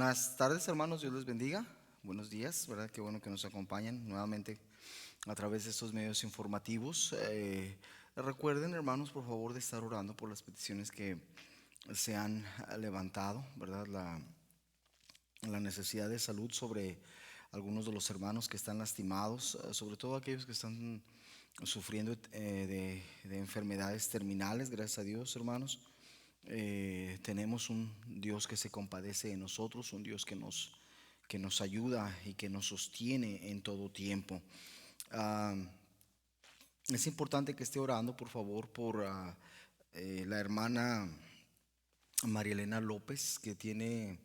Buenas tardes, hermanos, Dios les bendiga. Buenos días, ¿verdad? Qué bueno que nos acompañan nuevamente a través de estos medios informativos. Recuerden, hermanos, por favor, de estar orando por las peticiones que se han levantado, ¿verdad? La necesidad de salud sobre algunos de los hermanos que están lastimados, sobre todo aquellos que están sufriendo de enfermedades terminales. Gracias a Dios, hermanos. Tenemos un Dios que se compadece de nosotros, un Dios que nos ayuda y que nos sostiene en todo tiempo. Ah, es importante que esté orando, por favor, por la hermana María Elena López, que tiene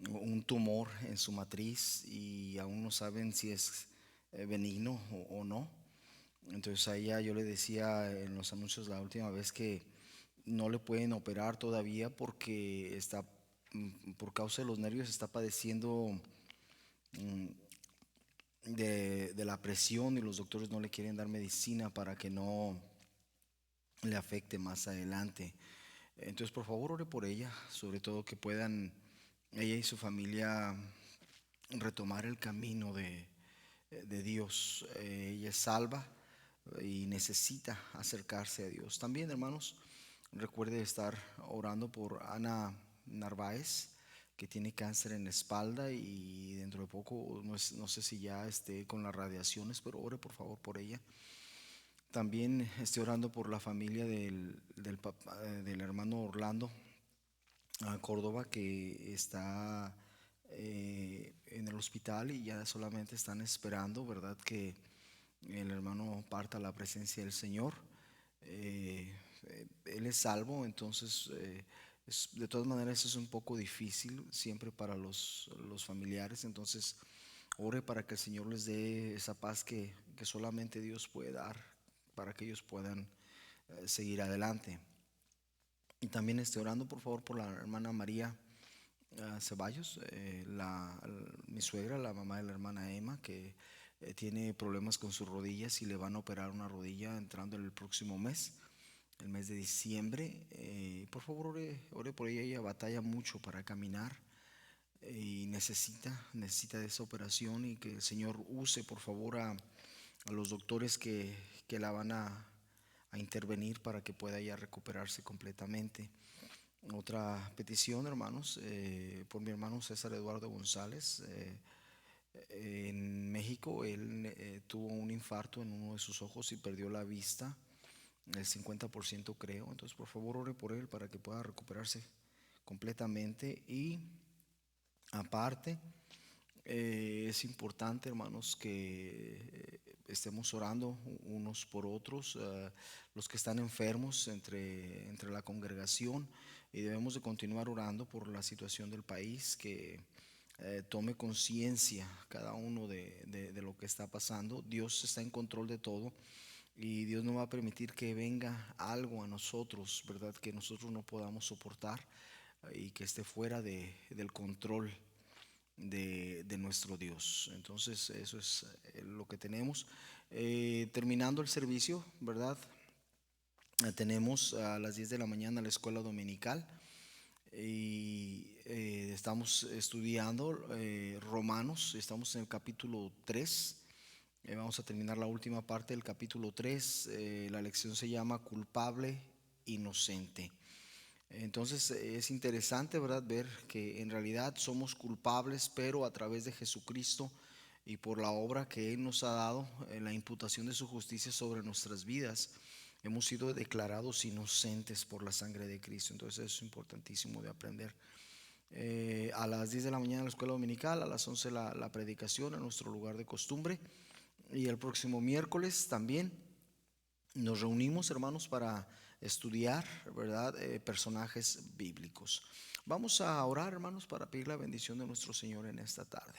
un tumor en su matriz y aún no saben si es benigno o no. Entonces a ella yo le decía en los anuncios la última vez que no le pueden operar todavía porque está, por causa de los nervios, está padeciendo mm, de la presión y los doctores no le quieren dar medicina para que no le afecte más adelante. Entonces, por favor, ore por ella, sobre todo que puedan ella y su familia retomar el camino de Dios. Ella es salva y necesita acercarse a Dios. También, hermanos, recuerde estar orando por Ana Narváez, que tiene cáncer en la espalda y dentro de poco, no sé si ya esté con las radiaciones, pero ore por favor por ella. También estoy orando por la familia del hermano Orlando Córdoba, que está en el hospital y ya solamente están esperando, ¿verdad?, que el hermano parta a la presencia del Señor. Él es salvo, entonces de todas maneras es un poco difícil siempre para los familiares. Entonces ore para que el Señor les dé esa paz que solamente Dios puede dar para que ellos puedan seguir adelante. Y también estoy orando por favor por la hermana María Ceballos, mi suegra, la mamá de la hermana Emma, que tiene problemas con sus rodillas y le van a operar una rodilla entrando en el próximo mes, el mes de diciembre. Por favor, ore por ella. Ella batalla mucho para caminar y necesita de esa operación, y que el Señor use, por favor, a los doctores que la van a intervenir para que pueda ya recuperarse completamente. Otra petición, hermanos, por mi hermano César Eduardo González. En México él tuvo un infarto en uno de sus ojos y perdió la vista, el 50% creo. Entonces por favor ore por él para que pueda recuperarse completamente. Y aparte, es importante, hermanos, que estemos orando unos por otros, los que están enfermos entre la congregación, y debemos de continuar orando por la situación del país, que tome conciencia cada uno de lo que está pasando. Dios está en control de todo y Dios no va a permitir que venga algo a nosotros, ¿verdad?, que nosotros no podamos soportar y que esté fuera del control de nuestro Dios. Entonces eso es lo que tenemos. Terminando el servicio, ¿verdad? Tenemos a las 10 de la mañana la escuela dominical y estamos estudiando Romanos. Estamos en el capítulo 3. Vamos a terminar la última parte del capítulo 3. La lección se llama culpable, inocente. Entonces es interesante, ¿verdad?, ver que en realidad somos culpables, pero a través de Jesucristo y por la obra que Él nos ha dado, la imputación de su justicia sobre nuestras vidas, hemos sido declarados inocentes por la sangre de Cristo. Entonces eso es importantísimo de aprender. A las 10 de la mañana la escuela dominical, a las 11 la predicación en nuestro lugar de costumbre, y el próximo miércoles también nos reunimos, hermanos, para estudiar, ¿verdad?, personajes bíblicos. Vamos a orar, hermanos, para pedir la bendición de nuestro Señor en esta tarde.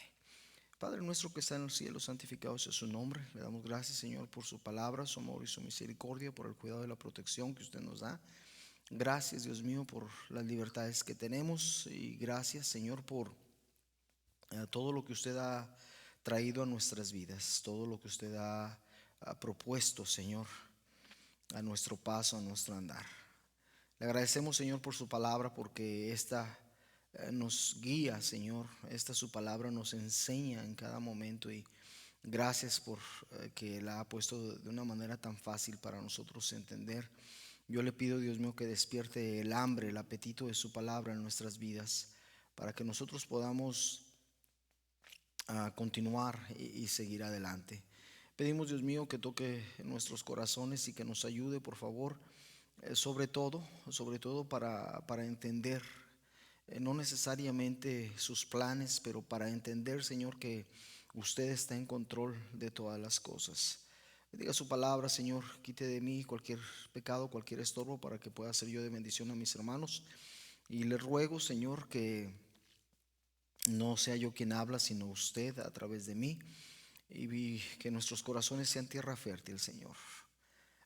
Padre nuestro que está en el cielo, santificado sea su nombre. Le damos gracias, Señor, por su palabra, su amor y su misericordia, por el cuidado y la protección que usted nos da. Gracias, Dios mío, por las libertades que tenemos, y gracias, Señor, por todo lo que usted ha traído a nuestras vidas, todo lo que usted ha propuesto, Señor, a nuestro paso, a nuestro andar. Le agradecemos, Señor, por su palabra, porque esta nos guía, Señor. Esta su palabra nos enseña en cada momento, y gracias por que la ha puesto de una manera tan fácil para nosotros entender. Yo le pido, Dios mío, que despierte el hambre, el apetito de su palabra en nuestras vidas, para que nosotros podamos continuar y seguir adelante. Pedimos, Dios mío, que toque nuestros corazones y que nos ayude, por favor, sobre todo para entender, no necesariamente sus planes, pero para entender, Señor, que usted está en control de todas las cosas. Diga su palabra, Señor, quite de mí cualquier pecado, cualquier estorbo, para que pueda ser yo de bendición a mis hermanos. Y le ruego, Señor, que no sea yo quien habla, sino usted a través de mí, y que nuestros corazones sean tierra fértil, Señor.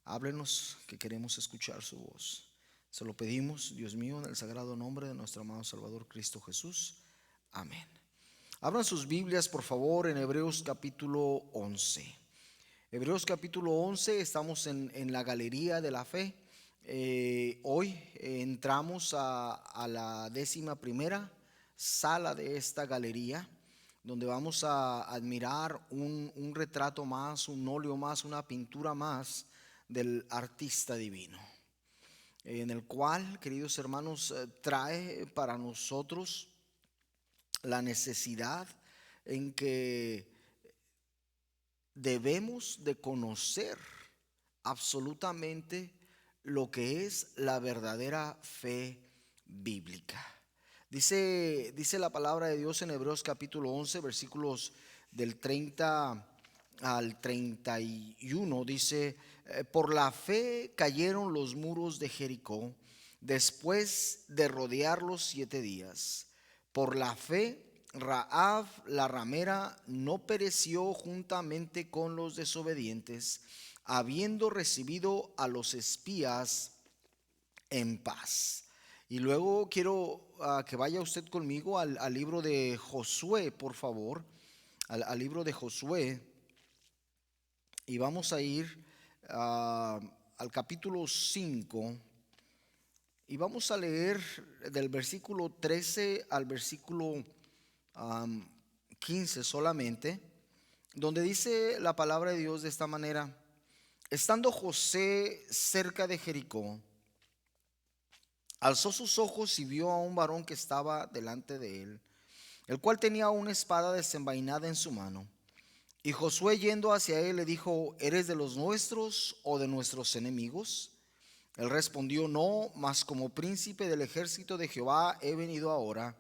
Háblenos, que queremos escuchar su voz. Se lo pedimos, Dios mío, en el sagrado nombre de nuestro amado Salvador Cristo Jesús. Amén. Abran sus Biblias, por favor, en Hebreos capítulo 11. Hebreos capítulo 11, estamos en la galería de la fe. Hoy entramos a la 11ª sala de esta galería, donde vamos a admirar un retrato más, un óleo más, una pintura más del artista divino, en el cual, queridos hermanos, trae para nosotros la necesidad en que debemos de conocer absolutamente lo que es la verdadera fe bíblica. Dice la palabra de Dios en Hebreos capítulo 11, versículos del 30 al 31. Dice: por la fe cayeron los muros de Jericó después de rodearlos 7 días. Por la fe Rahab la ramera no pereció juntamente con los desobedientes, habiendo recibido a los espías en paz. Y luego quiero que vaya usted conmigo al libro de Josué, por favor, al libro de Josué, y vamos a ir al capítulo 5, y vamos a leer del versículo 13 al versículo 15 solamente, donde dice la palabra de Dios de esta manera: estando José cerca de Jericó, alzó sus ojos y vio a un varón que estaba delante de él, el cual tenía una espada desenvainada en su mano. Y Josué, yendo hacia él, le dijo: ¿eres de los nuestros o de nuestros enemigos? Él respondió: no, mas como príncipe del ejército de Jehová he venido ahora.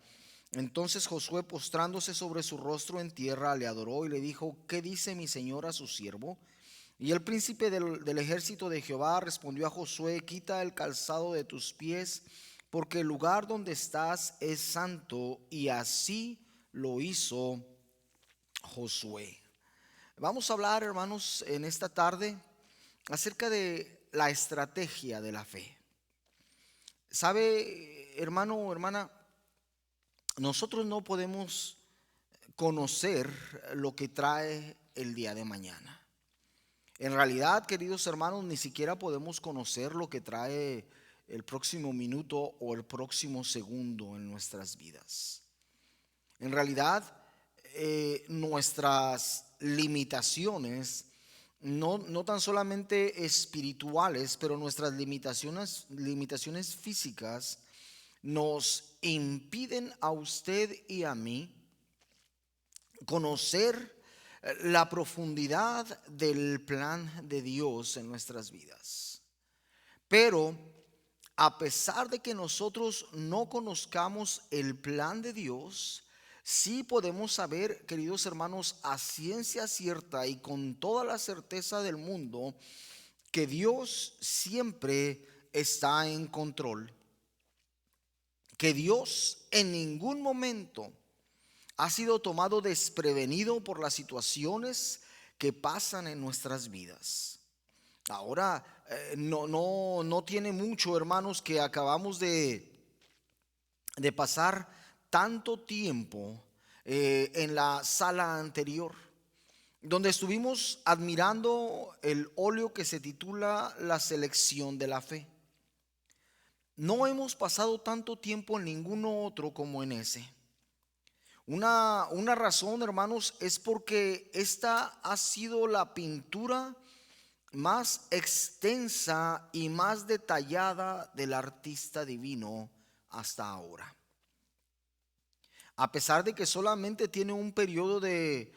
Entonces Josué, postrándose sobre su rostro en tierra, le adoró y le dijo: ¿qué dice mi señor a su siervo? Y el príncipe del ejército de Jehová respondió a Josué: quita el calzado de tus pies, porque el lugar donde estás es santo. Y así lo hizo Josué. Vamos a hablar, hermanos, en esta tarde acerca de la estrategia de la fe. Sabe, hermano o hermana, nosotros no podemos conocer lo que trae el día de mañana. En realidad, queridos hermanos, ni siquiera podemos conocer lo que trae el próximo minuto o el próximo segundo en nuestras vidas. En realidad, nuestras limitaciones, no tan solamente espirituales, pero nuestras limitaciones físicas, nos impiden a usted y a mí conocer la profundidad del plan de Dios en nuestras vidas. Pero a pesar de que nosotros no conozcamos el plan de Dios, sí podemos saber, queridos hermanos, a ciencia cierta y con toda la certeza del mundo, que Dios siempre está en control, que Dios en ningún momento ha sido tomado desprevenido por las situaciones que pasan en nuestras vidas. Ahora, no tiene mucho, hermanos, que acabamos de pasar tanto tiempo en la sala anterior, donde estuvimos admirando el óleo que se titula La selección de la fe. no hemos pasado tanto tiempo en ninguno otro como en ese. Una razón, hermanos, es porque esta ha sido la pintura más extensa y más detallada del artista divino hasta ahora. A pesar de que solamente tiene un periodo de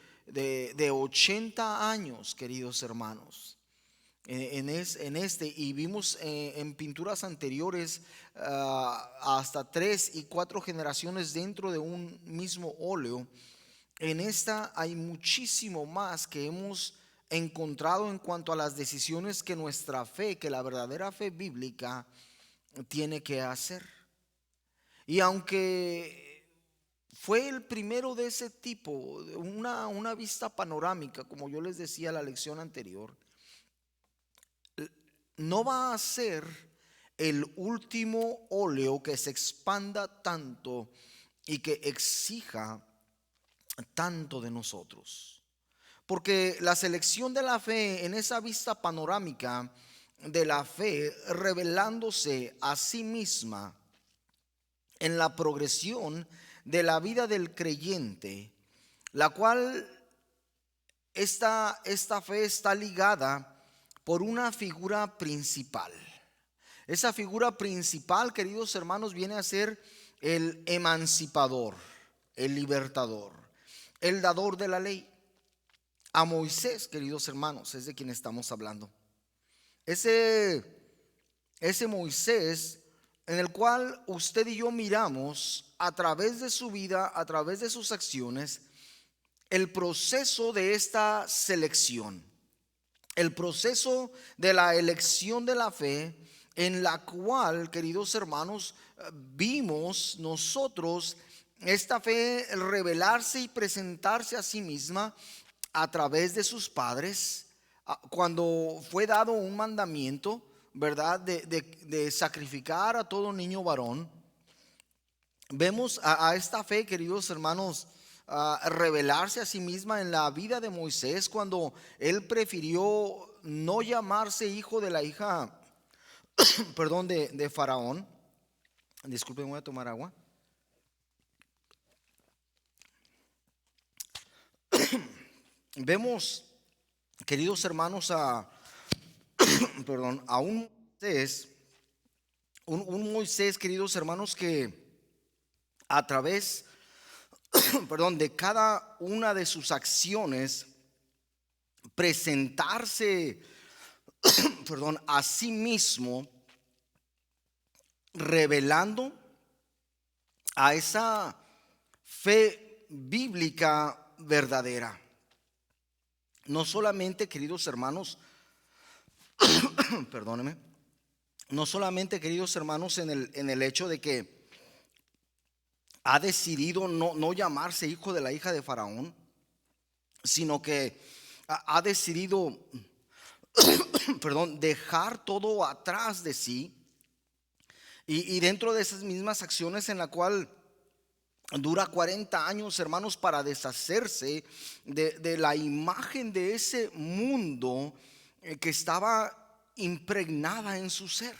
80 años, queridos hermanos, en este, y vimos en pinturas anteriores hasta 3 y 4 generaciones dentro de un mismo óleo. En esta hay muchísimo más que hemos encontrado en cuanto a las decisiones que nuestra fe, que la verdadera fe bíblica tiene que hacer. Y aunque fue el primero de ese tipo, una vista panorámica, como yo les decía en la lección anterior, no va a ser el último óleo que se expanda tanto y que exija tanto de nosotros. Porque la selección de la fe en esa vista panorámica de la fe, revelándose a sí misma en la progresión de la vida del creyente, la cual esta fe está ligada por una figura principal. Esa figura principal, queridos hermanos, viene a ser el emancipador, el libertador, el dador de la ley. A Moisés, queridos hermanos, es de quien estamos hablando. Ese Moisés en el cual usted y yo miramos a través de su vida, a través de sus acciones, el proceso de esta selección, el proceso de la elección de la fe, en la cual, queridos hermanos, vimos nosotros esta fe revelarse y presentarse a sí misma a través de sus padres, cuando fue dado un mandamiento, ¿verdad? De sacrificar a todo niño varón. Vemos a esta fe, queridos hermanos, revelarse a sí misma en la vida de Moisés, cuando él prefirió no llamarse hijo de la hija, perdón, de Faraón. Disculpen, voy a tomar agua. Vemos, queridos hermanos, perdón, a un Moisés, un Moisés, queridos hermanos, que a través, perdón, de cada una de sus acciones, presentarse, perdón, a sí mismo, revelando a esa fe bíblica verdadera. No solamente, queridos hermanos, perdónenme, no solamente, queridos hermanos, en el hecho de que ha decidido no llamarse hijo de la hija de Faraón, sino que ha decidido, perdón, dejar todo atrás de sí, y dentro de esas mismas acciones en la cual dura 40 años, hermanos, para deshacerse de la imagen de ese mundo que estaba impregnada en su ser.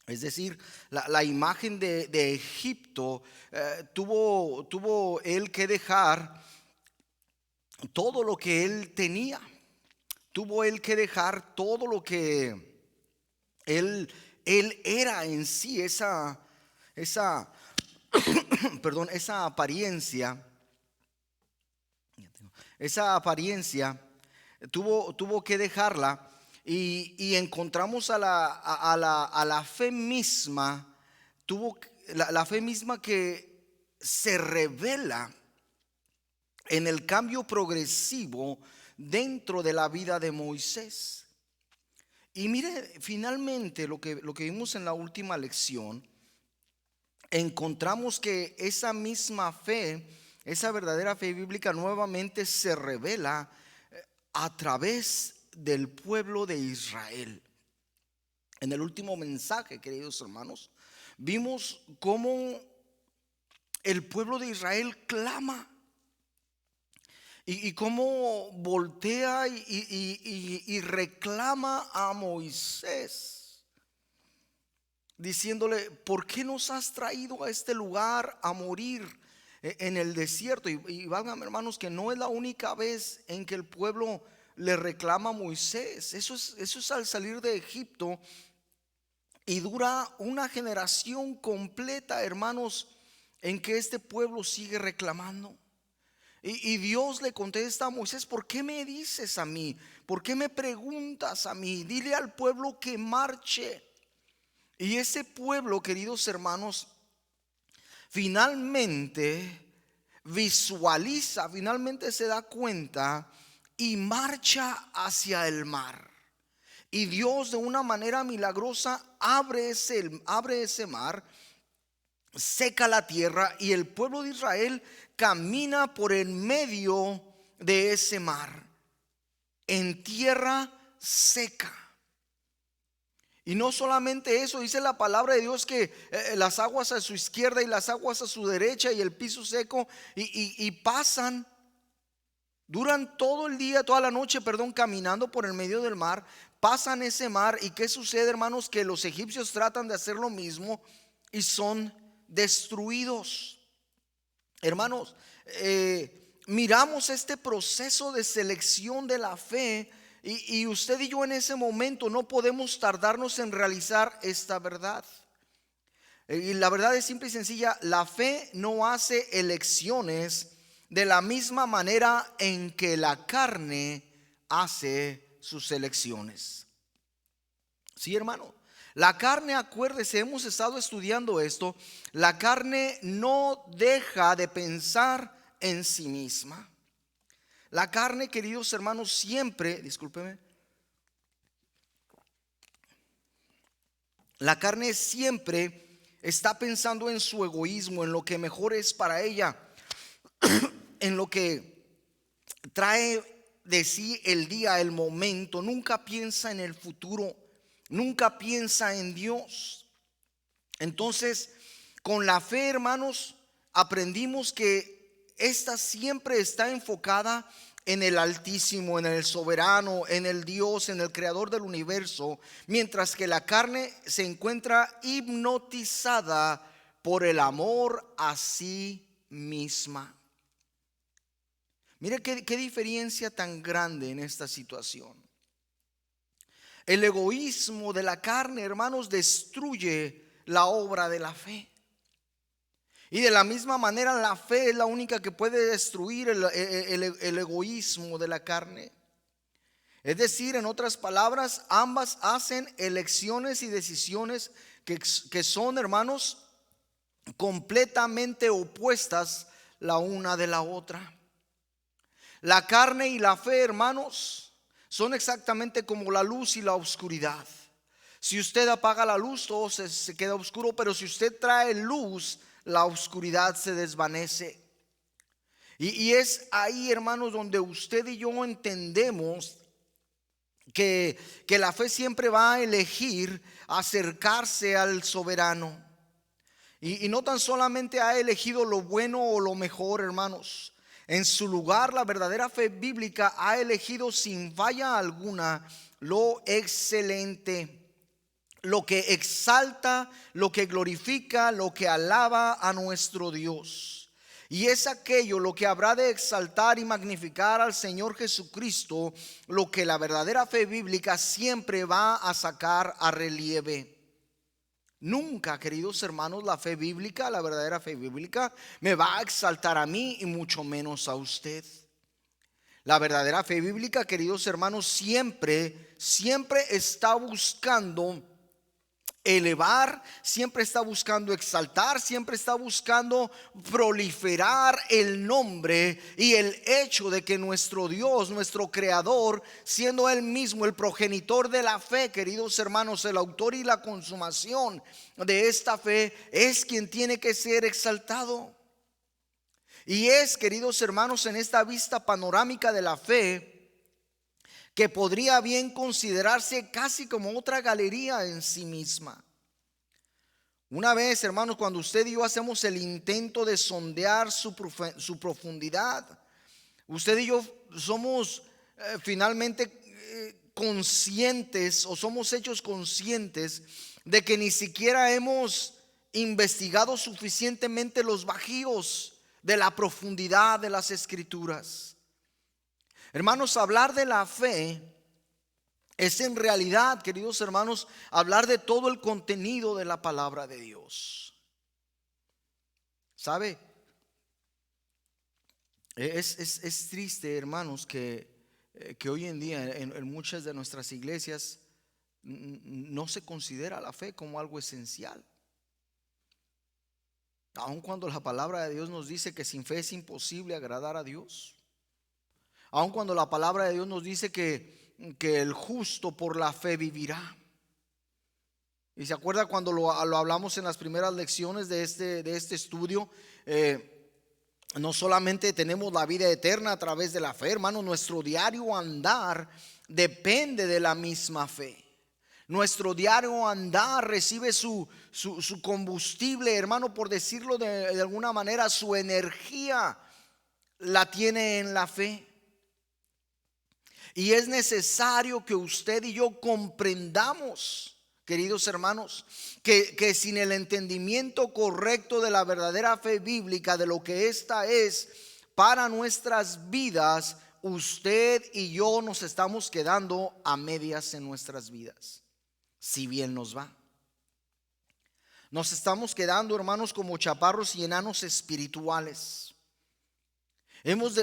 Es decir, la imagen de Egipto, tuvo él que dejar todo lo que él tenía. Tuvo él que dejar todo lo que él era en sí, esa perdón, esa apariencia tuvo que dejarla, y encontramos a la fe misma, la fe misma que se revela en el cambio progresivo dentro de la vida de Moisés. Y mire, finalmente lo que vimos en la última lección, encontramos que esa misma fe, esa verdadera fe bíblica, nuevamente se revela a través del pueblo de Israel. En el último mensaje, queridos hermanos, vimos cómo el pueblo de Israel clama, y cómo voltea y reclama a Moisés, diciéndole: ¿por qué nos has traído a este lugar a morir en el desierto? Y válgame, hermanos, que no es la única vez en que el pueblo le reclama a Moisés. Eso es al salir de Egipto, y dura una generación completa, hermanos, en que este pueblo sigue reclamando. Y Dios le contesta a Moisés: ¿por qué me dices a mí? ¿Por qué me preguntas a mí? Dile al pueblo que marche. Y ese pueblo, queridos hermanos, finalmente visualiza, finalmente se da cuenta y marcha hacia el mar. Y Dios, de una manera milagrosa, abre ese mar, seca la tierra, y el pueblo de Israel camina por el medio de ese mar en tierra seca. Y no solamente eso, dice la palabra de Dios que las aguas a su izquierda y las aguas a su derecha, y el piso seco, y pasan, duran todo el día, toda la noche, caminando por el medio del mar. Pasan ese mar, y ¿qué sucede, hermanos? Que los egipcios tratan de hacer lo mismo y son destruidos. Hermanos, miramos este proceso de selección de la fe, y usted y yo en ese momento no podemos tardarnos en realizar esta verdad. Y la verdad es simple y sencilla: la fe no hace elecciones de la misma manera en que la carne hace sus elecciones. Sí, hermano. La carne, acuérdese, hemos estado estudiando esto. La carne no deja de pensar en sí misma. La carne, queridos hermanos, siempre, discúlpeme, la carne siempre está pensando en su egoísmo, en lo que mejor es para ella, en lo que trae de sí el día, el momento. Nunca piensa en el futuro, nunca piensa en Dios. Entonces, con la fe, hermanos, aprendimos que esta siempre está enfocada en el Altísimo, en el Soberano, en el Dios, en el Creador del universo, mientras que la carne se encuentra hipnotizada por el amor a sí misma. Mire qué diferencia tan grande en esta situación. El egoísmo de la carne, hermanos, destruye la obra de la fe. Y de la misma manera, la fe es la única que puede destruir el egoísmo de la carne. Es decir, en otras palabras, ambas hacen elecciones y decisiones que son, hermanos, completamente opuestas la una de la otra. La carne y la fe, hermanos, son exactamente como la luz y la oscuridad. Si usted apaga la luz, todo se queda oscuro, pero si usted trae luz, la oscuridad se desvanece. Y es ahí, hermanos, donde usted y yo entendemos que la fe siempre va a elegir acercarse al soberano. Y no tan solamente ha elegido lo bueno o lo mejor, hermanos. En su lugar, la verdadera fe bíblica ha elegido sin falla alguna lo excelente, lo que exalta, lo que glorifica, lo que alaba a nuestro Dios. Y es aquello lo que habrá de exaltar y magnificar al Señor Jesucristo, lo que la verdadera fe bíblica siempre va a sacar a relieve. Nunca, queridos hermanos, la fe bíblica, la verdadera fe bíblica, me va a exaltar a mí y mucho menos a usted. La verdadera fe bíblica, queridos hermanos, siempre está buscando elevar, siempre está buscando exaltar, siempre está buscando proliferar el nombre y el hecho de que nuestro Dios, nuestro Creador, siendo Él mismo el progenitor de la fe, queridos hermanos, el autor y la consumación de esta fe, es quien tiene que ser exaltado. Y es, queridos hermanos, en esta vista panorámica de la fe, que podría bien considerarse casi como otra galería en sí misma. Una vez, hermanos, cuando usted y yo hacemos el intento de sondear su profundidad, usted y yo somos finalmente conscientes, o somos hechos conscientes de que ni siquiera hemos investigado suficientemente los bajíos de la profundidad de las Escrituras. Hermanos, hablar de la fe es en realidad, queridos hermanos, hablar de todo el contenido de la palabra de Dios. ¿Sabe? Es triste, hermanos, que hoy en día en muchas de nuestras iglesias no se considera la fe como algo esencial. Aun cuando la palabra de Dios nos dice que sin fe es imposible agradar a Dios. Aun cuando la palabra de Dios nos dice que el justo por la fe vivirá. Y se acuerda cuando lo hablamos en las primeras lecciones de este estudio. No solamente tenemos la vida eterna a través de la fe, hermano, nuestro diario andar depende de la misma fe. Nuestro diario andar recibe su combustible, hermano, por decirlo de alguna manera, su energía la tiene en la fe. Y es necesario que usted y yo comprendamos, queridos hermanos, que sin el entendimiento correcto de la verdadera fe bíblica, de lo que esta es para nuestras vidas, usted y yo nos estamos quedando a medias en nuestras vidas, si bien nos va. Nos estamos quedando, hermanos, como chaparros y enanos espirituales.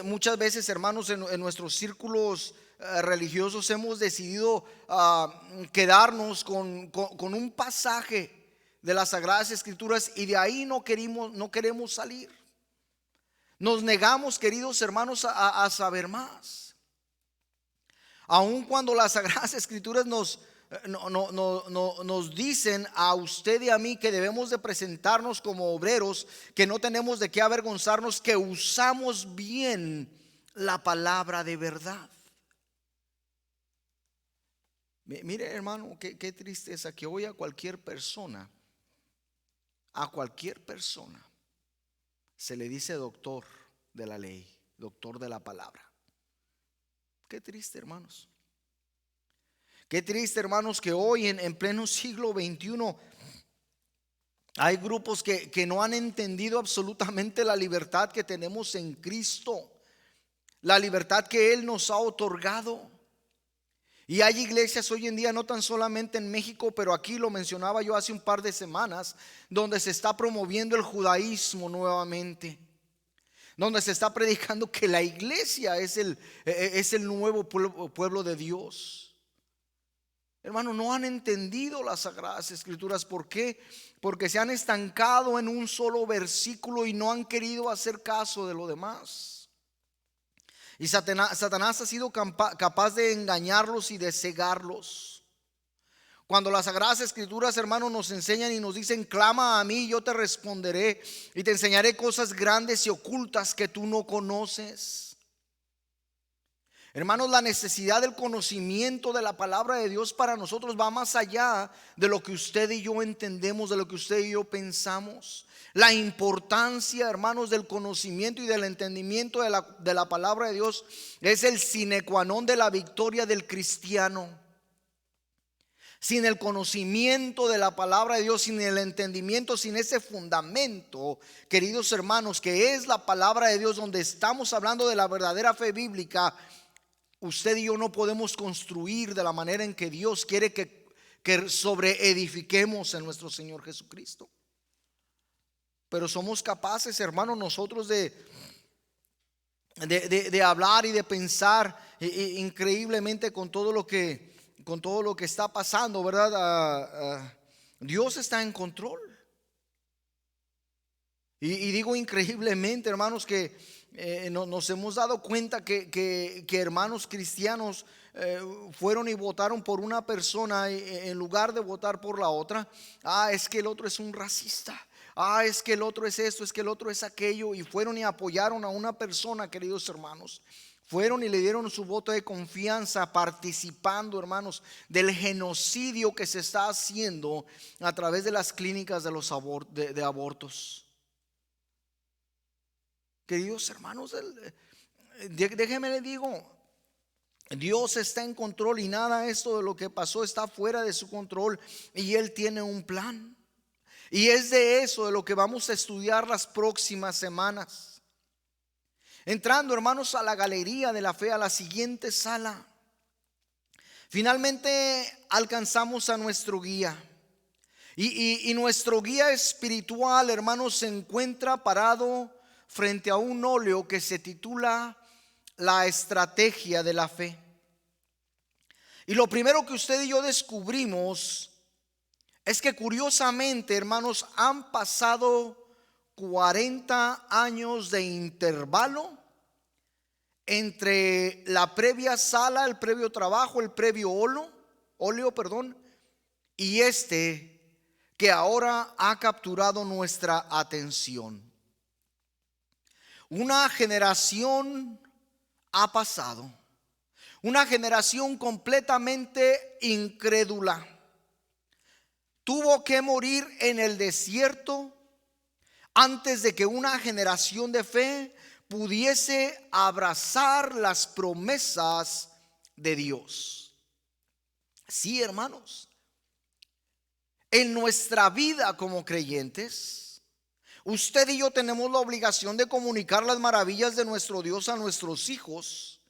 Muchas veces, hermanos, en nuestros círculos religiosos hemos decidido quedarnos con un pasaje de las Sagradas Escrituras y de ahí no queremos salir. Nos negamos, queridos hermanos, a saber más. Aun cuando las Sagradas Escrituras nos dicen a usted y a mí que debemos de presentarnos como obreros, que no tenemos de qué avergonzarnos, que usamos bien la palabra de verdad. Mire, hermano, qué tristeza que hoy a cualquier persona se le dice doctor de la ley, doctor de la palabra. Qué triste, hermanos. Qué triste, hermanos, que hoy en pleno siglo XXI hay grupos que no han entendido absolutamente la libertad que tenemos en Cristo, la libertad que Él nos ha otorgado. Y hay iglesias hoy en día, no tan solamente en México, pero aquí lo mencionaba yo hace un par de semanas, donde se está promoviendo el judaísmo nuevamente, donde se está predicando que la iglesia es el nuevo pueblo de Dios. Hermano, no han entendido las Sagradas Escrituras. ¿Por qué? Porque se han estancado en un solo versículo y no han querido hacer caso de lo demás. Y Satanás ha sido capaz de engañarlos y de cegarlos. Cuando las Sagradas Escrituras, hermanos, nos enseñan y nos dicen: clama a mí, yo te responderé y te enseñaré cosas grandes y ocultas que tú no conoces. Hermanos, la necesidad del conocimiento de la palabra de Dios para nosotros va más allá de lo que usted y yo entendemos, de lo que usted y yo pensamos. La importancia, hermanos, del conocimiento y del entendimiento de la palabra de Dios es el sine qua non de la victoria del cristiano. Sin el conocimiento de la palabra de Dios, sin el entendimiento, sin ese fundamento, queridos hermanos, que es la palabra de Dios, donde estamos hablando de la verdadera fe bíblica, usted y yo no podemos construir de la manera en que Dios quiere que sobreedifiquemos en nuestro Señor Jesucristo. Pero somos capaces, hermanos, nosotros de hablar y de pensar increíblemente con todo lo que está pasando, ¿verdad? Dios está en control. Y digo increíblemente, hermanos, que nos hemos dado cuenta que hermanos cristianos fueron y votaron por una persona en lugar de votar por la otra. Es que el otro es un racista. Es que el otro es esto, es que el otro es aquello. Y fueron y apoyaron a una persona, queridos hermanos. Fueron y le dieron su voto de confianza, participando, hermanos, del genocidio que se está haciendo a través de las clínicas de los abortos. Queridos hermanos, déjeme le digo, Dios está en control y nada esto de lo que pasó está fuera de su control, y Él tiene un plan. Y es de eso de lo que vamos a estudiar las próximas semanas. Entrando, hermanos, a la galería de la fe, a la siguiente sala, finalmente alcanzamos a nuestro guía. Y nuestro guía espiritual, hermanos, se encuentra parado frente a un óleo que se titula La estrategia de la fe. Y lo primero que usted y yo descubrimos es que, curiosamente, hermanos, han pasado 40 años de intervalo entre la previa sala, el previo trabajo, el previo óleo, y que ahora ha capturado nuestra atención. Una generación ha pasado, una generación completamente incrédula. Tuvo que morir en el desierto antes de que una generación de fe pudiese abrazar las promesas de Dios. Sí, hermanos, en nuestra vida como creyentes, usted y yo tenemos la obligación de comunicar las maravillas de nuestro Dios a nuestros hijos,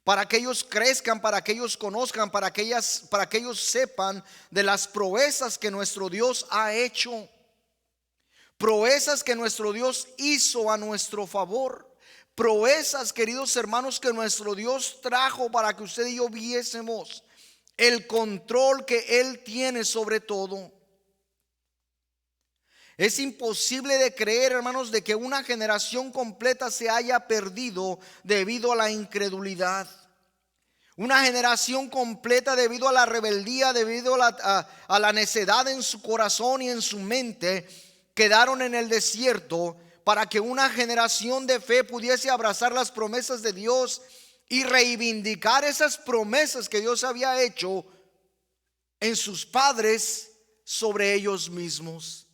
para que ellos crezcan, para que ellos conozcan, para que ellos sepan de las proezas que nuestro Dios ha hecho. Proezas que nuestro Dios hizo a nuestro favor. Proezas, queridos hermanos, que nuestro Dios trajo para que usted y yo viésemos el control que Él tiene sobre todo. Es imposible de creer, hermanos, de que una generación completa se haya perdido debido a la incredulidad. Una generación completa debido a la rebeldía, debido a la necedad en su corazón y en su mente, quedaron en el desierto para que una generación de fe pudiese abrazar las promesas de Dios y reivindicar esas promesas que Dios había hecho en sus padres sobre ellos mismos.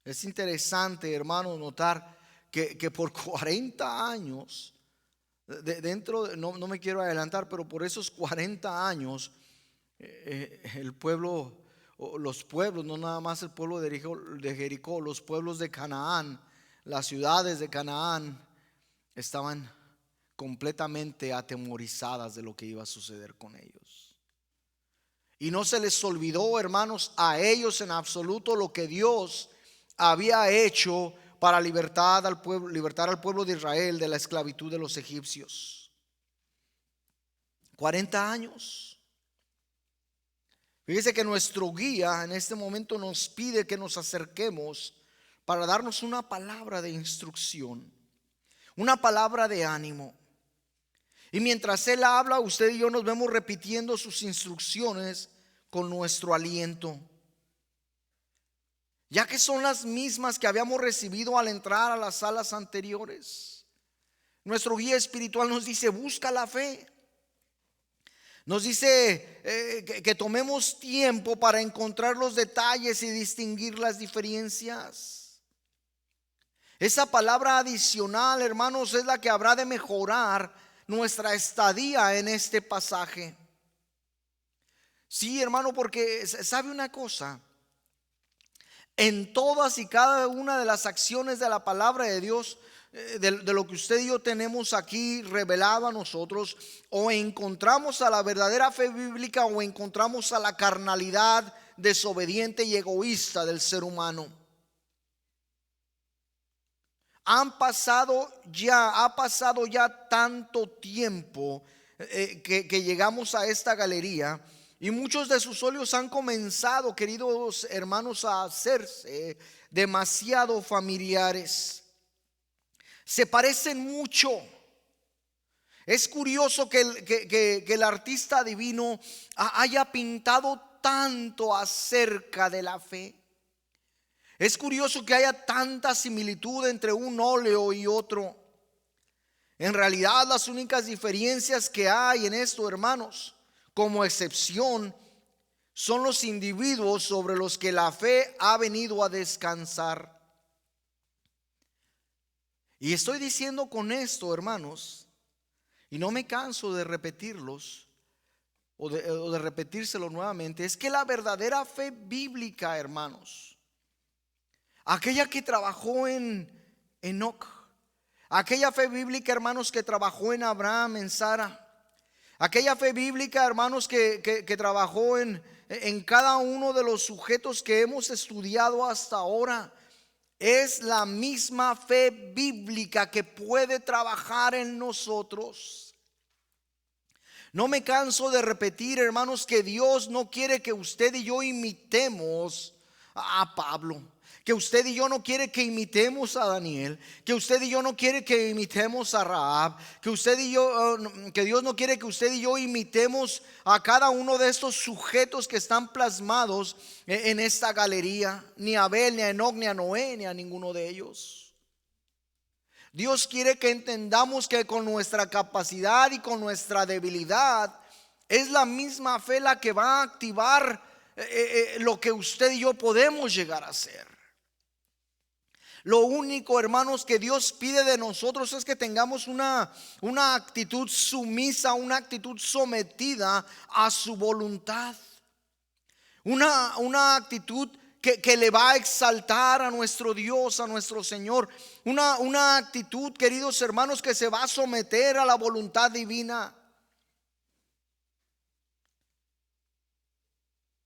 Es interesante, hermano, notar que por 40 años, no me quiero adelantar, pero por esos 40 años, el pueblo, los pueblos, no nada más el pueblo de Jericó, los pueblos de Canaán, las ciudades de Canaán, estaban completamente atemorizadas de lo que iba a suceder con ellos. Y no se les olvidó, hermanos, a ellos en absoluto lo que Dios había hecho para libertar al pueblo de Israel de la esclavitud de los egipcios. 40 años. Fíjese que nuestro guía en este momento nos pide que nos acerquemos para darnos una palabra de instrucción, una palabra de ánimo. Y mientras Él habla, usted y yo nos vemos repitiendo sus instrucciones con nuestro aliento, ya que son las mismas que habíamos recibido al entrar a las salas anteriores. Nuestro guía espiritual nos dice: busca la fe. Nos dice que tomemos tiempo para encontrar los detalles y distinguir las diferencias. Esa palabra adicional, hermanos, es la que habrá de mejorar nuestra estadía en este pasaje. Sí, hermano, porque sabe una cosa: en todas y cada una de las acciones de la palabra de Dios, de lo que usted y yo tenemos aquí revelado a nosotros, o encontramos a la verdadera fe bíblica o encontramos a la carnalidad desobediente y egoísta del ser humano. Ha pasado ya tanto tiempo que llegamos a esta galería, y muchos de sus óleos han comenzado, queridos hermanos, a hacerse demasiado familiares. Se parecen mucho. Es curioso que el artista divino haya pintado tanto acerca de la fe. Es curioso que haya tanta similitud entre un óleo y otro. En realidad, las únicas diferencias que hay en esto, hermanos, como excepción, son los individuos sobre los que la fe ha venido a descansar. Y estoy diciendo con esto, hermanos, y no me canso de repetirlos o de repetírselo nuevamente, es que la verdadera fe bíblica, hermanos, aquella que trabajó en Enoc, aquella fe bíblica, hermanos, que trabajó en Abraham, en Sara, aquella fe bíblica, hermanos, que trabajó en cada uno de los sujetos que hemos estudiado hasta ahora, es la misma fe bíblica que puede trabajar en nosotros. No me canso de repetir, hermanos, que Dios no quiere que usted y yo imitemos a Pablo, que usted y yo no quiere que imitemos a Daniel, que usted y yo no quiere que imitemos a Rahab, que usted y yo, que Dios no quiere que usted y yo imitemos a cada uno de estos sujetos que están plasmados en esta galería, ni a Abel, ni a Enoc, ni a Noé, ni a ninguno de ellos. Dios quiere que entendamos que con nuestra capacidad y con nuestra debilidad es la misma fe la que va a activar lo que usted y yo podemos llegar a ser. Lo único, hermanos, que Dios pide de nosotros es que tengamos una actitud sumisa, una actitud sometida a su voluntad. Una actitud que le va a exaltar a nuestro Dios, a nuestro Señor. Una actitud, queridos hermanos, que se va a someter a la voluntad divina.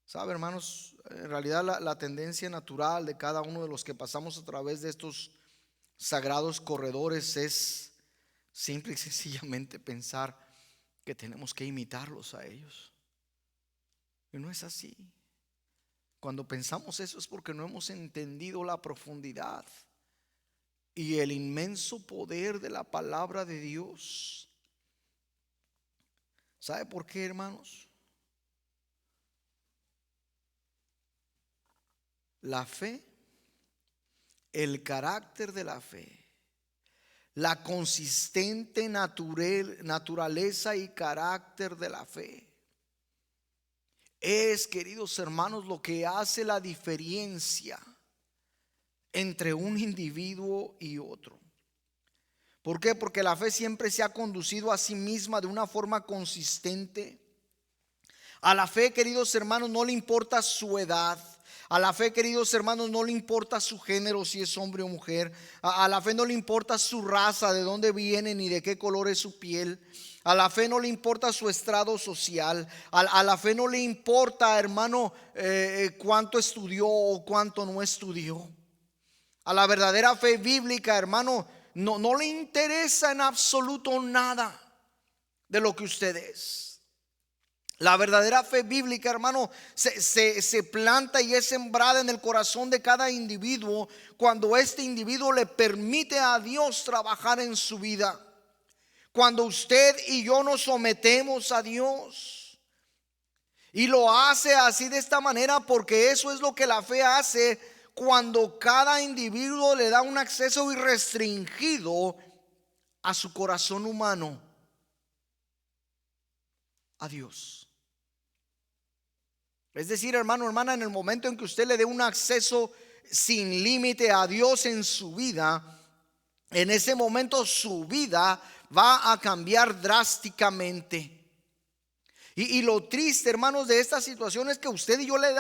¿Sabe, hermanos? En realidad la tendencia natural de cada uno de los que pasamos a través de estos sagrados corredores es simple y sencillamente pensar que tenemos que imitarlos a ellos. Y no es así. Cuando pensamos eso es porque no hemos entendido la profundidad y el inmenso poder de la palabra de Dios. ¿Sabe por qué, hermanos? La fe, el carácter de la fe, la consistente naturaleza y carácter de la fe es, queridos hermanos, lo que hace la diferencia entre un individuo y otro. ¿Por qué? Porque la fe siempre se ha conducido a sí misma de una forma consistente. A la fe, queridos hermanos, no le importa su edad. A la fe, queridos hermanos, no le importa su género, si es hombre o mujer. A la fe no le importa su raza, de dónde viene, ni de qué color es su piel. A la fe no le importa su estrado social. A la fe no le importa, hermano, cuánto estudió o cuánto no estudió. A la verdadera fe bíblica, hermano, no le interesa en absoluto nada de lo que usted es. La verdadera fe bíblica, hermano, se planta y es sembrada en el corazón de cada individuo cuando este individuo le permite a Dios trabajar en su vida. Cuando usted y yo nos sometemos a Dios. Y lo hace así de esta manera porque eso es lo que la fe hace cuando cada individuo le da un acceso irrestringido a su corazón humano, a Dios. Es decir, hermano, hermana, en el momento en que usted le dé un acceso sin límite a Dios en su vida, en ese momento su vida va a cambiar drásticamente. Y lo triste, hermanos, de esta situación es que usted y yo le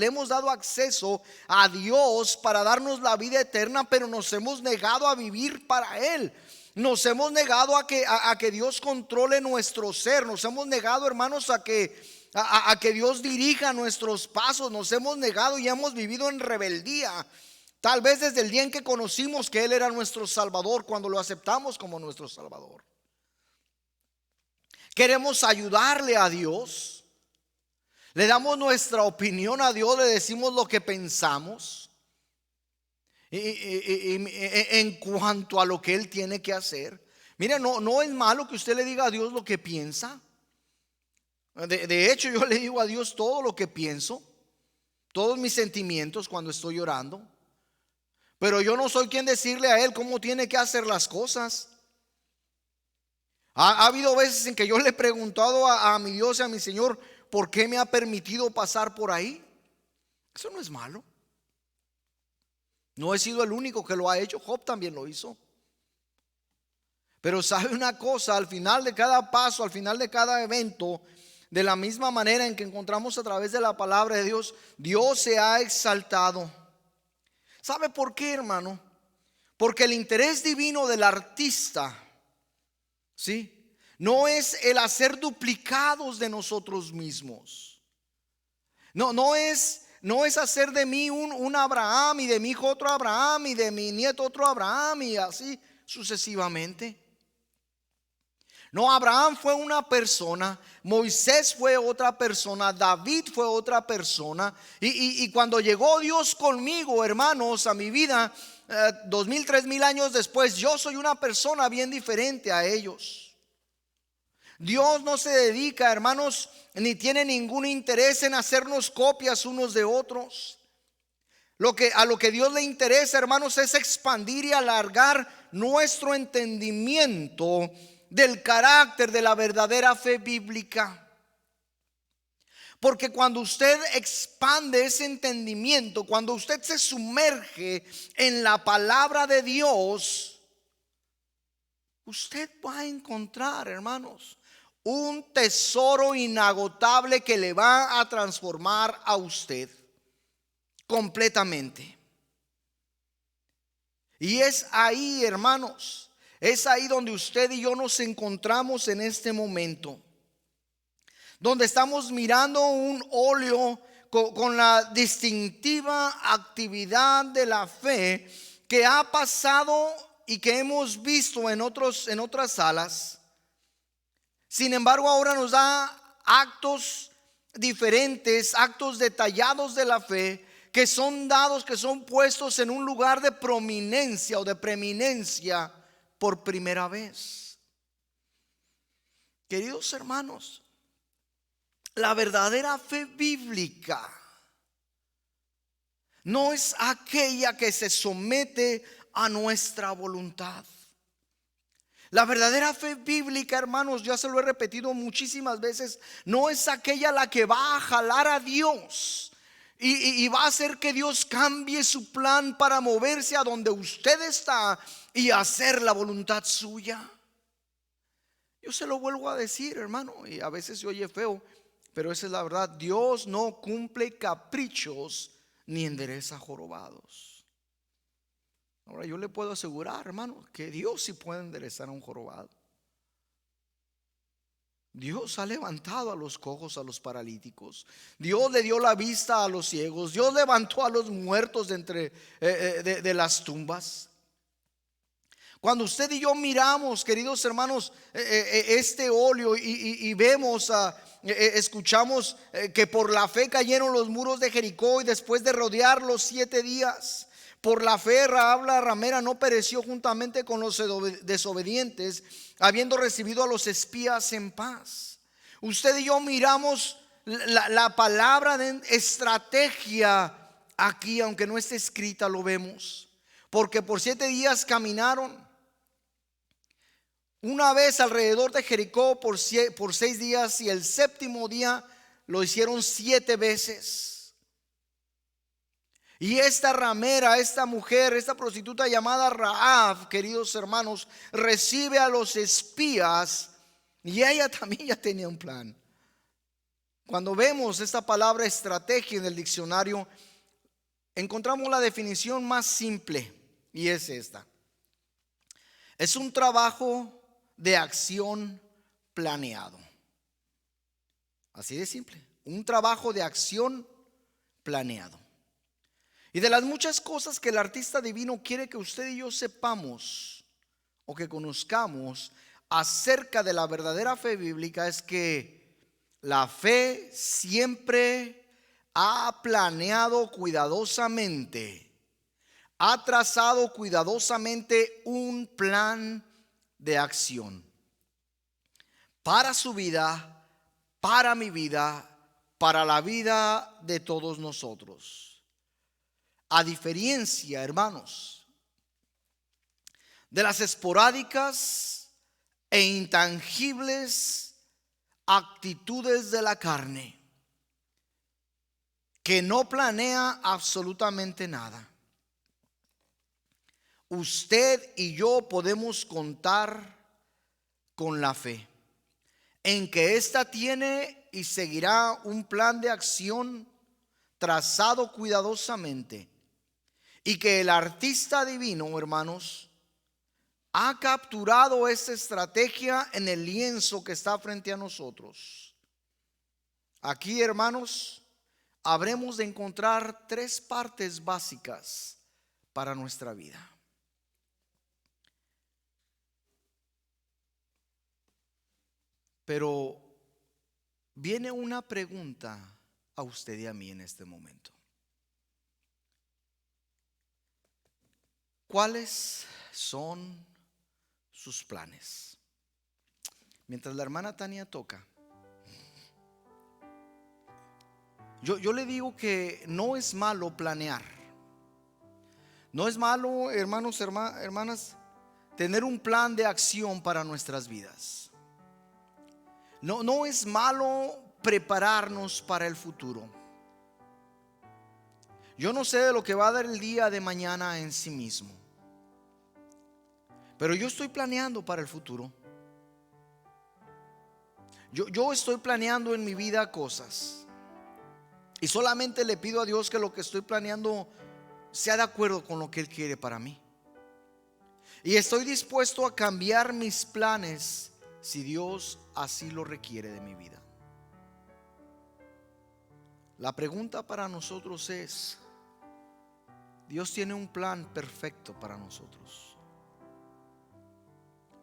hemos dado acceso a Dios para darnos la vida eterna, pero nos hemos negado a vivir para Él. Nos hemos negado a que Dios controle nuestro ser. Nos hemos negado, hermanos, a que Dios dirija nuestros pasos. Nos hemos negado y hemos vivido en rebeldía. Tal vez desde el día en que conocimos que Él era nuestro Salvador, cuando lo aceptamos como nuestro Salvador. Queremos ayudarle a Dios. Le damos nuestra opinión a Dios, le decimos lo que pensamos en cuanto a lo que Él tiene que hacer. Mira, no es malo que usted le diga a Dios lo que piensa. De hecho, yo le digo a Dios todo lo que pienso, todos mis sentimientos cuando estoy orando. Pero yo no soy quien decirle a Él cómo tiene que hacer las cosas. Ha habido veces en que yo le he preguntado a mi Dios y a mi Señor, ¿por qué me ha permitido pasar por ahí? Eso no es malo. No he sido el único que lo ha hecho. Job también lo hizo. Pero sabe una cosa, al final de cada paso, al final de cada evento, de la misma manera en que encontramos a través de la palabra de Dios, Dios se ha exaltado. ¿Sabe por qué, hermano? Porque el interés divino del artista, ¿sí?, no es el hacer duplicados de nosotros mismos. No es hacer de mí un Abraham, y de mi hijo otro Abraham, y de mi nieto otro Abraham, y así sucesivamente. No, Abraham fue una persona, Moisés fue otra persona, David fue otra persona. Y cuando llegó Dios conmigo, hermanos, a mi vida, 2000, 3000 años después, yo soy una persona bien diferente a ellos. Dios no se dedica, hermanos, ni tiene ningún interés en hacernos copias unos de otros. A lo que Dios le interesa, hermanos, es expandir y alargar nuestro entendimiento del carácter de la verdadera fe bíblica. Porque cuando usted expande ese entendimiento, cuando usted se sumerge en la palabra de Dios, usted va a encontrar, hermanos, un tesoro inagotable que le va a transformar a usted completamente. Y es ahí, hermanos, es ahí donde usted y yo nos encontramos en este momento, donde estamos mirando un óleo con la distintiva actividad de la fe que ha pasado y que hemos visto en otras salas. Sin embargo, ahora nos da actos diferentes, actos detallados de la fe, que son dados, que son puestos en un lugar de prominencia o de preeminencia por primera vez. Queridos hermanos, la verdadera fe bíblica no es aquella que se somete a nuestra voluntad. La verdadera fe bíblica, hermanos, ya se lo he repetido muchísimas veces, no es aquella la que va a jalar a Dios y va a hacer que Dios cambie su plan para moverse a donde usted está y hacer la voluntad suya. Yo se lo vuelvo a decir, hermano, y a veces se oye feo, pero esa es la verdad. Dios no cumple caprichos ni endereza jorobados. Ahora yo le puedo asegurar, hermano, que Dios sí puede enderezar a un jorobado. Dios ha levantado a los cojos, a los paralíticos. Dios le dio la vista a los ciegos. Dios levantó a los muertos de las tumbas. Cuando usted y yo miramos, queridos hermanos, este óleo y vemos, escuchamos que por la fe cayeron los muros de Jericó, y después de rodearlos 7 días, por la fe Rahab la ramera no pereció juntamente con los desobedientes, habiendo recibido a los espías en paz. Usted y yo miramos la palabra de estrategia aquí, aunque no esté escrita, lo vemos. Porque por 7 días caminaron, una vez alrededor de Jericó por 6 días, y el 7º día lo hicieron 7 veces. Y esta ramera, esta mujer, esta prostituta llamada Rahab, queridos hermanos, recibe a los espías, y ella también ya tenía un plan. Cuando vemos esta palabra estrategia en el diccionario, encontramos la definición más simple, y es esta: es un trabajo de acción planeado. Así de simple, un trabajo de acción planeado. Y de las muchas cosas que el artista divino quiere que usted y yo sepamos o que conozcamos acerca de la verdadera fe bíblica, es que la fe siempre ha planeado cuidadosamente, ha trazado cuidadosamente un plan de acción para su vida, para mi vida, para la vida de todos nosotros. A diferencia, hermanos, de las esporádicas e intangibles actitudes de la carne, que no planea absolutamente nada, usted y yo podemos contar con la fe, en que ésta tiene y seguirá un plan de acción trazado cuidadosamente, y que el artista divino, hermanos, ha capturado esta estrategia en el lienzo que está frente a nosotros. Aquí, hermanos, habremos de encontrar tres partes básicas para nuestra vida. Pero viene una pregunta a usted y a mí en este momento. ¿Cuáles son sus planes? Mientras la hermana Tania toca, yo le digo que no es malo planear. No es malo, hermanos, hermanas, tener un plan de acción para nuestras vidas. No es malo prepararnos para el futuro. Yo no sé de lo que va a dar el día de mañana en sí mismo, pero yo estoy planeando para el futuro. Yo estoy planeando en mi vida cosas, y solamente le pido a Dios que lo que estoy planeando sea de acuerdo con lo que Él quiere para mí. Y estoy dispuesto a cambiar mis planes si Dios así lo requiere de mi vida. La pregunta para nosotros es: Dios tiene un plan perfecto para nosotros.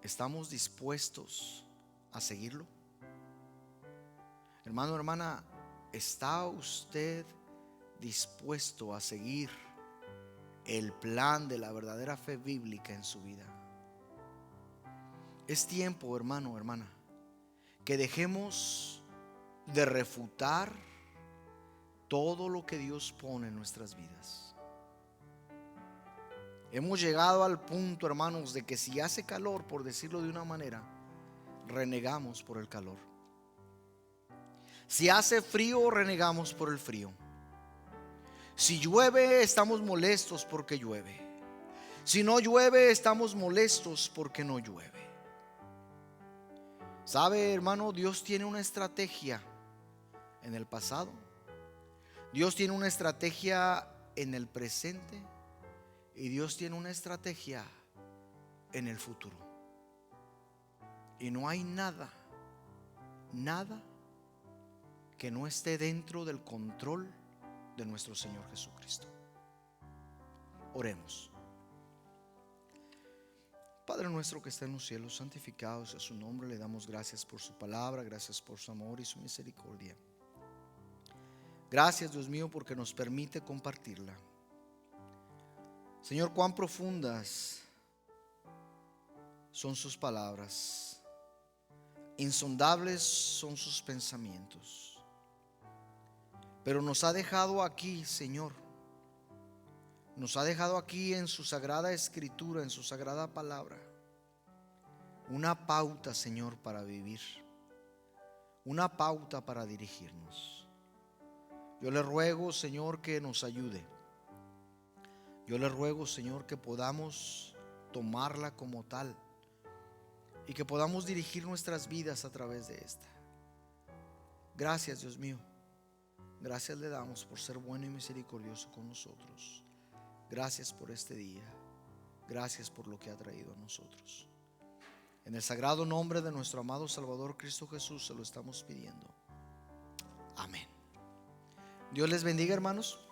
¿Estamos dispuestos a seguirlo? Hermano, hermana, ¿está usted dispuesto a seguir el plan de la verdadera fe bíblica en su vida? Es tiempo, hermano, hermana, que dejemos de refutar todo lo que Dios pone en nuestras vidas. Hemos llegado al punto, hermanos, de que si hace calor, por decirlo de una manera, renegamos por el calor. Si hace frío, renegamos por el frío. Si llueve, estamos molestos porque llueve. Si no llueve, estamos molestos porque no llueve. ¿Sabe, hermano? Dios tiene una estrategia en el pasado. Dios tiene una estrategia en el presente. Y Dios tiene una estrategia en el futuro. Y no hay nada que no esté dentro del control de nuestro Señor Jesucristo. Oremos. Padre nuestro que está en los cielos, santificado sea su nombre. Le damos gracias por su palabra, gracias por su amor y su misericordia. Gracias, Dios mío, porque nos permite compartirla. Señor, cuán profundas son sus palabras, insondables son sus pensamientos. Pero nos ha dejado aquí, Señor, nos ha dejado aquí en su sagrada escritura, en su sagrada palabra, una pauta, Señor, para vivir, una pauta para dirigirnos. Yo le ruego, Señor, que nos ayude. Yo le ruego, Señor, que podamos tomarla como tal y que podamos dirigir nuestras vidas a través de esta. Gracias, Dios mío. Gracias le damos por ser bueno y misericordioso con nosotros. Gracias por este día. Gracias por lo que ha traído a nosotros. En el sagrado nombre de nuestro amado Salvador Cristo Jesús se lo estamos pidiendo. Amén. Dios les bendiga, hermanos.